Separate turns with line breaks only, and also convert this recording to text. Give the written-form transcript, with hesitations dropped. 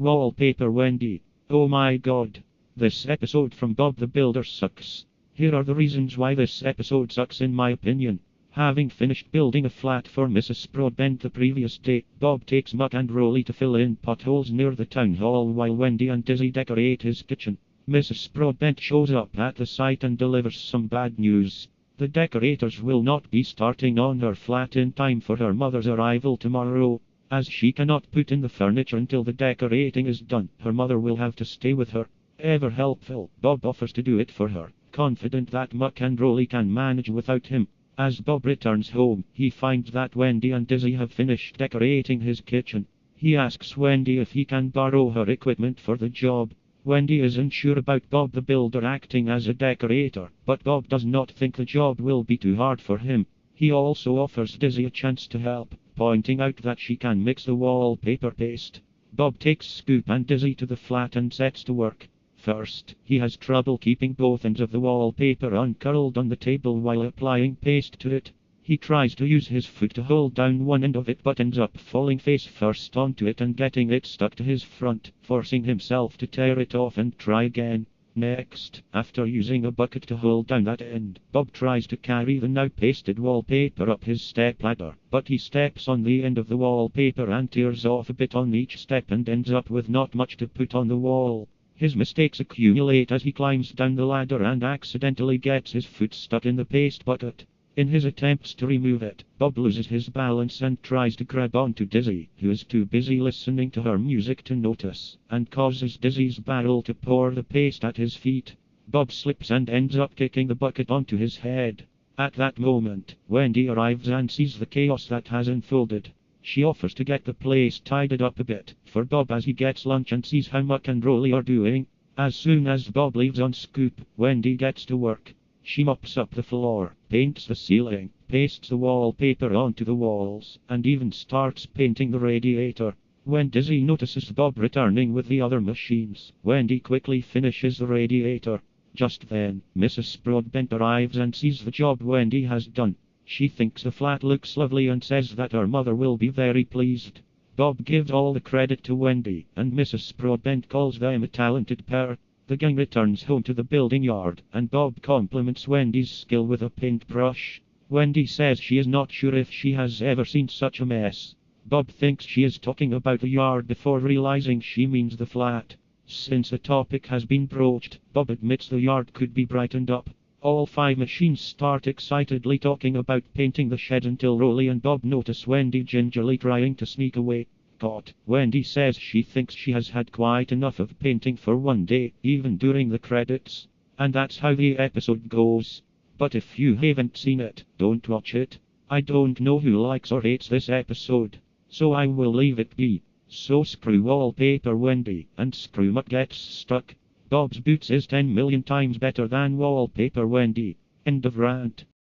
Wallpaper Wendy. Oh my god. This episode from Bob the Builder sucks. Here are the reasons why this episode sucks in my opinion. Having finished building a flat for Mrs. Broadbent the previous day, Bob takes Muck and Rolly to fill in potholes near the town hall while Wendy and Dizzy decorate his kitchen. Mrs. Broadbent shows up at the site and delivers some bad news. The decorators will not be starting on her flat in time for her mother's arrival tomorrow. As she cannot put in the furniture until the decorating is done, her mother will have to stay with her. Ever helpful, Bob offers to do it for her, confident that Muck and Rolly can manage without him. As Bob returns home, he finds that Wendy and Dizzy have finished decorating his kitchen. He asks Wendy if he can borrow her equipment for the job. Wendy isn't sure about Bob the Builder acting as a decorator, but Bob does not think the job will be too hard for him. He also offers Dizzy a chance to help, pointing out that she can mix the wallpaper paste. Bob takes Scoop and Dizzy to the flat and sets to work. First, he has trouble keeping both ends of the wallpaper uncurled on the table while applying paste to it. He tries to use his foot to hold down one end of it but ends up falling face first onto it and getting it stuck to his front, forcing himself to tear it off and try again. Next, after using a bucket to hold down that end, Bob tries to carry the now pasted wallpaper up his stepladder, but he steps on the end of the wallpaper and tears off a bit on each step and ends up with not much to put on the wall. His mistakes accumulate as he climbs down the ladder and accidentally gets his foot stuck in the paste bucket. In his attempts to remove it, Bob loses his balance and tries to grab onto Dizzy, who is too busy listening to her music to notice, and causes Dizzy's barrel to pour the paste at his feet. Bob slips and ends up kicking the bucket onto his head. At that moment, Wendy arrives and sees the chaos that has unfolded. She offers to get the place tidied up a bit for Bob as he gets lunch and sees how Muck and Rolly are doing. As soon as Bob leaves on Scoop, Wendy gets to work. She mops up the floor, paints the ceiling, pastes the wallpaper onto the walls, and even starts painting the radiator. When Dizzy notices Bob returning with the other machines, Wendy quickly finishes the radiator. Just then, Mrs. Broadbent arrives and sees the job Wendy has done. She thinks the flat looks lovely and says that her mother will be very pleased. Bob gives all the credit to Wendy, and Mrs. Broadbent calls them a talented pair. The gang returns home to the building yard, and Bob compliments Wendy's skill with a paintbrush. Wendy says she is not sure if she has ever seen such a mess. Bob thinks she is talking about the yard before realizing she means the flat. Since the topic has been broached, Bob admits the yard could be brightened up. All 5 machines start excitedly talking about painting the shed until Rolly and Bob notice Wendy gingerly trying to sneak away. Caught, Wendy says she thinks she has had quite enough of painting for one day, even during the credits. And that's how the episode goes. But if you haven't seen it, don't watch it. I don't know who likes or hates this episode, so I will leave it be. So screw Wallpaper Wendy, and screw Muck gets stuck. Bob's Boots is 10 million times better than Wallpaper Wendy. End of rant.